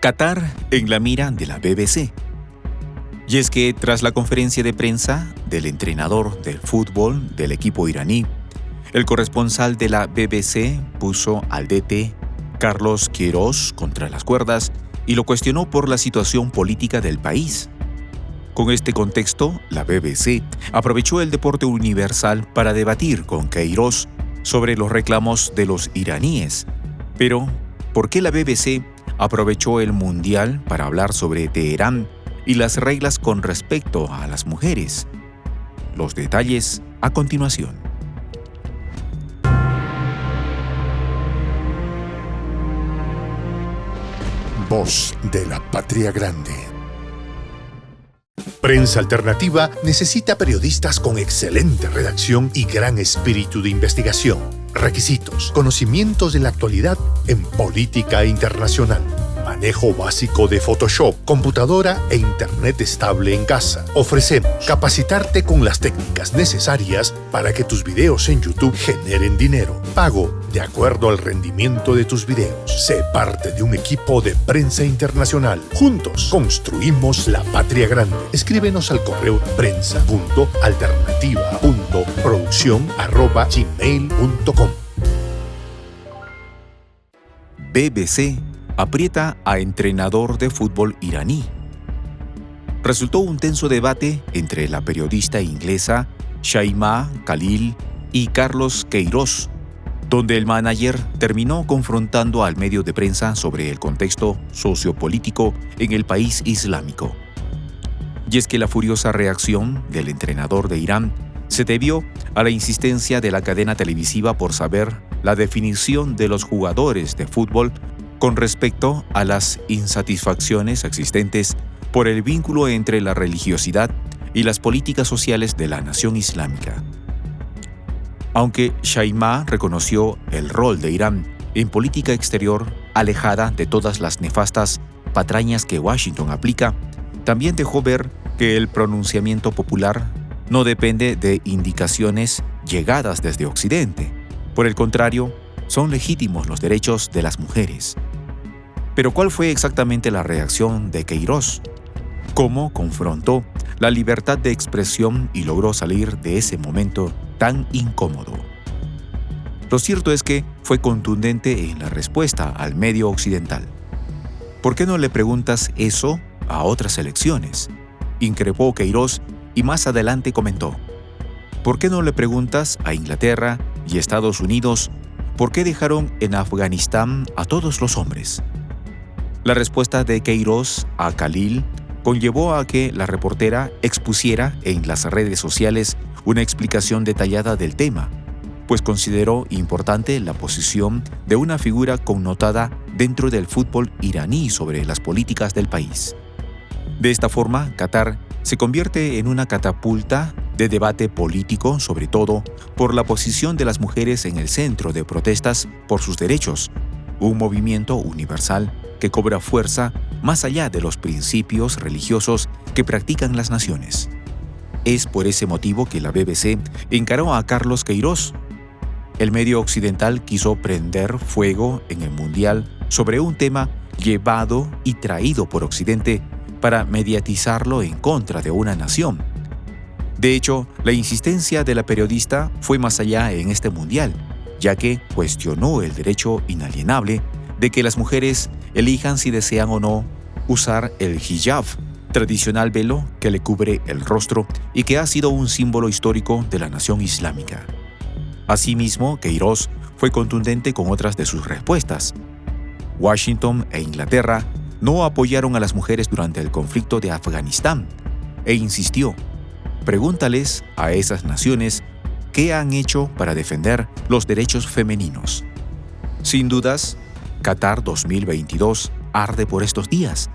Qatar en la mira de la BBC. Y es que tras la conferencia de prensa del entrenador del fútbol del equipo iraní, el corresponsal de la BBC puso al DT Carlos Queiroz contra las cuerdas y lo cuestionó por la situación política del país. Con este contexto, la BBC aprovechó el deporte universal para debatir con Queiroz sobre los reclamos de los iraníes. Pero, ¿por qué la BBC aprovechó el Mundial para hablar sobre Teherán y las reglas con respecto a las mujeres? Los detalles a continuación. Voz de la Patria Grande. Prensa Alternativa necesita periodistas con excelente redacción y gran espíritu de investigación. Requisitos: conocimientos de la actualidad en política internacional, manejo básico de Photoshop, computadora e internet estable en casa. Ofrecemos capacitarte con las técnicas necesarias para que tus videos en YouTube generen dinero. Pago de acuerdo al rendimiento de tus videos. Sé parte de un equipo de prensa internacional. Juntos construimos la patria grande. Escríbenos al correo prensa.alternativa.produccion@gmail.com. BBC aprieta a entrenador de fútbol iraní. Resultó un tenso debate entre la periodista inglesa Shaima Khalil y Carlos Queiroz, donde el manager terminó confrontando al medio de prensa sobre el contexto sociopolítico en el país islámico. Y es que la furiosa reacción del entrenador de Irán se debió a la insistencia de la cadena televisiva por saber la definición de los jugadores de fútbol con respecto a las insatisfacciones existentes por el vínculo entre la religiosidad y las políticas sociales de la nación islámica. Aunque Shaima reconoció el rol de Irán en política exterior alejada de todas las nefastas patrañas que Washington aplica, también dejó ver que el pronunciamiento popular no depende de indicaciones llegadas desde Occidente. Por el contrario, son legítimos los derechos de las mujeres. Pero ¿cuál fue exactamente la reacción de Queiroz? ¿Cómo confrontó la libertad de expresión y logró salir de ese momento tan incómodo? Lo cierto es que fue contundente en la respuesta al medio occidental. ¿Por qué no le preguntas eso a otras elecciones?, increpó Queiroz y más adelante comentó: ¿por qué no le preguntas a Inglaterra y Estados Unidos por qué dejaron en Afganistán a todos los hombres? La respuesta de Queiroz a Khalil conllevó a que la reportera expusiera en las redes sociales una explicación detallada del tema, pues consideró importante la posición de una figura connotada dentro del fútbol iraní sobre las políticas del país. De esta forma, Qatar se convierte en una catapulta de debate político, sobre todo por la posición de las mujeres en el centro de protestas por sus derechos, un movimiento universal que cobra fuerza más allá de los principios religiosos que practican las naciones. Es por ese motivo que la BBC encaró a Carlos Queiroz. El medio occidental quiso prender fuego en el Mundial sobre un tema llevado y traído por Occidente para mediatizarlo en contra de una nación. De hecho, la insistencia de la periodista fue más allá en este Mundial, ya que cuestionó el derecho inalienable de que las mujeres elijan si desean o no usar el hijab, tradicional velo que le cubre el rostro y que ha sido un símbolo histórico de la nación islámica. Asimismo, Queiroz fue contundente con otras de sus respuestas. Washington e Inglaterra no apoyaron a las mujeres durante el conflicto de Afganistán e insistió: pregúntales a esas naciones qué han hecho para defender los derechos femeninos. Sin dudas, Qatar 2022 arde por estos días.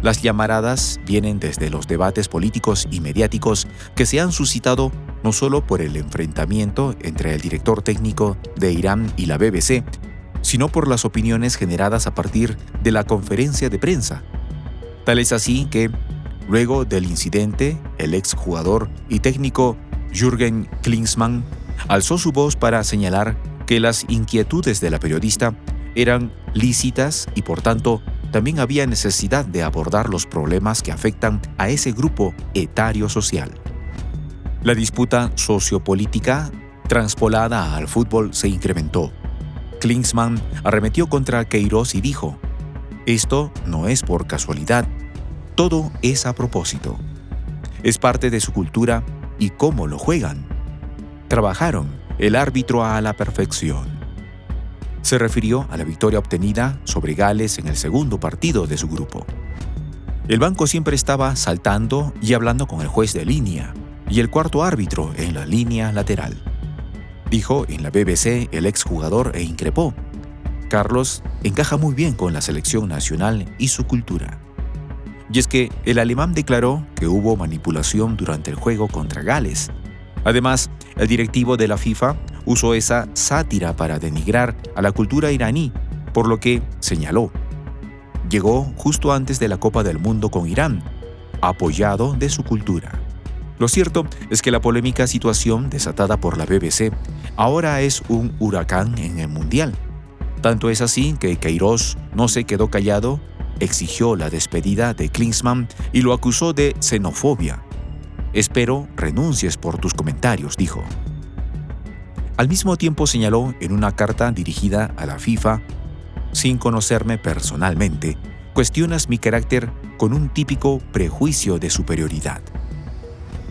Las llamaradas vienen desde los debates políticos y mediáticos que se han suscitado no solo por el enfrentamiento entre el director técnico de Irán y la BBC, sino por las opiniones generadas a partir de la conferencia de prensa. Tal es así que, luego del incidente, el exjugador y técnico Jürgen Klinsmann alzó su voz para señalar que las inquietudes de la periodista eran lícitas y por tanto también había necesidad de abordar los problemas que afectan a ese grupo etario social. La disputa sociopolítica transpolada al fútbol se incrementó. Klinsmann arremetió contra Queiroz y dijo: «Esto no es por casualidad, todo es a propósito. Es parte de su cultura y cómo lo juegan. Trabajaron el árbitro a la perfección». Se refirió a la victoria obtenida sobre Gales en el segundo partido de su grupo. El banco siempre estaba saltando y hablando con el juez de línea y el cuarto árbitro en la línea lateral, dijo en la BBC el exjugador e increpó: «Carlos encaja muy bien con la selección nacional y su cultura». Y es que el alemán declaró que hubo manipulación durante el juego contra Gales. Además, el directivo de la FIFA usó esa sátira para denigrar a la cultura iraní, por lo que señaló: «Llegó justo antes de la Copa del Mundo con Irán, apoyado de su cultura». Lo cierto es que la polémica situación desatada por la BBC ahora es un huracán en el Mundial. Tanto es así que Queiroz no se quedó callado, exigió la despedida de Klinsmann y lo acusó de xenofobia. «Espero renuncies por tus comentarios», dijo. Al mismo tiempo señaló en una carta dirigida a la FIFA: «Sin conocerme personalmente, cuestionas mi carácter con un típico prejuicio de superioridad».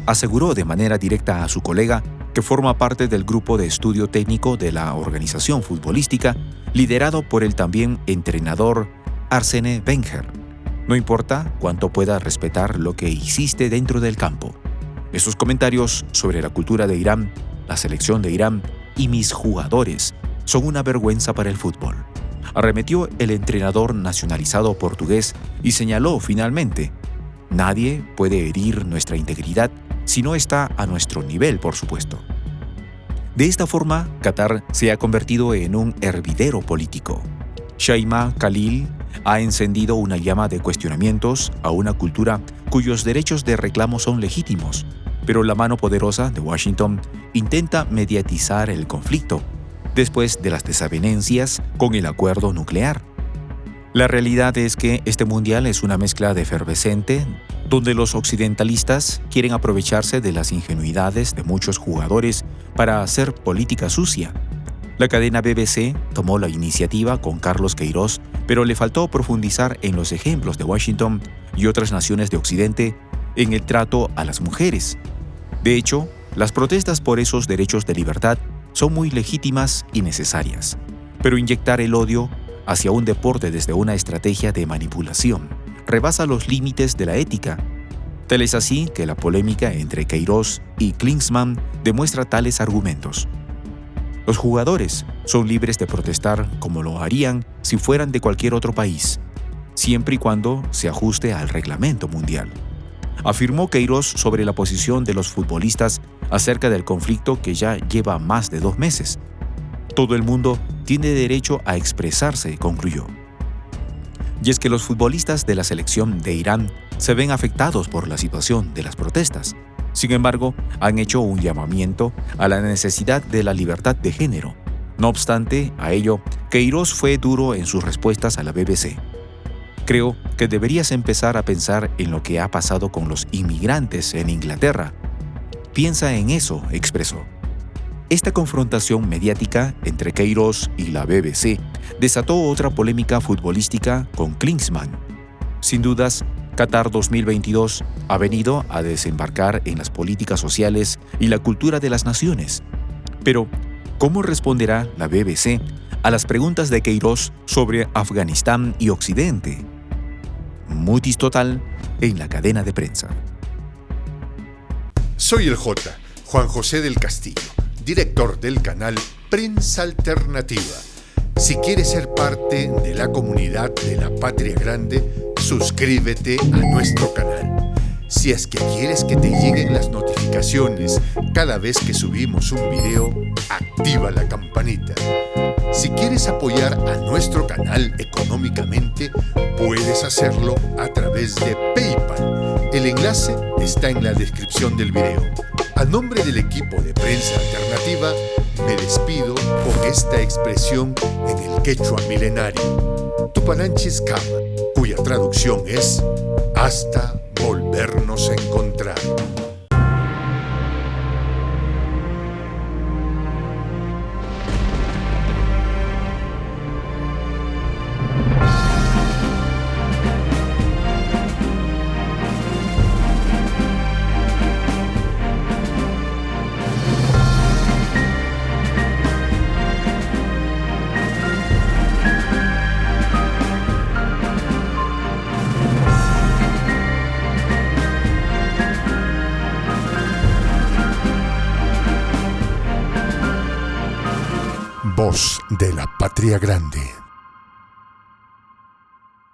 Aseguró de manera directa a su colega, que forma parte del grupo de estudio técnico de la organización futbolística, liderado por el también entrenador Arsene Wenger: «No importa cuánto pueda respetar lo que hiciste dentro del campo. Estos comentarios sobre la cultura de Irán, la selección de Irán y mis jugadores son una vergüenza para el fútbol», arremetió el entrenador nacionalizado portugués y señaló finalmente: «Nadie puede herir nuestra integridad si no está a nuestro nivel, por supuesto». De esta forma, Qatar se ha convertido en un hervidero político. Shaima Khalil ha encendido una llama de cuestionamientos a una cultura cuyos derechos de reclamo son legítimos, pero la mano poderosa de Washington intenta mediatizar el conflicto después de las desavenencias con el acuerdo nuclear. La realidad es que este mundial es una mezcla de efervescente, donde los occidentalistas quieren aprovecharse de las ingenuidades de muchos jugadores para hacer política sucia. La cadena BBC tomó la iniciativa con Carlos Queiroz, pero le faltó profundizar en los ejemplos de Washington y otras naciones de Occidente en el trato a las mujeres. De hecho, las protestas por esos derechos de libertad son muy legítimas y necesarias, pero inyectar el odio hacia un deporte desde una estrategia de manipulación rebasa los límites de la ética. Tal es así que la polémica entre Queiroz y Klinsmann demuestra tales argumentos. Los jugadores son libres de protestar como lo harían si fueran de cualquier otro país, siempre y cuando se ajuste al reglamento mundial, afirmó Queiroz sobre la posición de los futbolistas acerca del conflicto que ya lleva más de 2 meses. «Todo el mundo tiene derecho a expresarse», concluyó. Y es que los futbolistas de la selección de Irán se ven afectados por la situación de las protestas. Sin embargo, han hecho un llamamiento a la necesidad de la libertad de género. No obstante a ello, Queiroz fue duro en sus respuestas a la BBC. «Creo que deberías empezar a pensar en lo que ha pasado con los inmigrantes en Inglaterra. Piensa en eso», expresó. Esta confrontación mediática entre Queiroz y la BBC desató otra polémica futbolística con Klinsmann. Sin dudas, Qatar 2022 ha venido a desembarcar en las políticas sociales y la cultura de las naciones. Pero, ¿cómo responderá la BBC a las preguntas de Queiroz sobre Afganistán y Occidente? Mutis total en la cadena de prensa. Soy el J, Juan José del Castillo, director del canal Prensa Alternativa. Si quieres ser parte de la comunidad de la Patria Grande, suscríbete a nuestro canal. Si es que quieres que te lleguen las notificaciones cada vez que subimos un video, activa la campanita. Si quieres apoyar a nuestro canal económicamente, puedes hacerlo a través de PayPal. El enlace está en la descripción del video. A nombre del equipo de Prensa Alternativa, me despido con esta expresión en el quechua milenario. Tupananchis Kama, traducción es hasta volvernos a encontrar. Voz de la Patria Grande.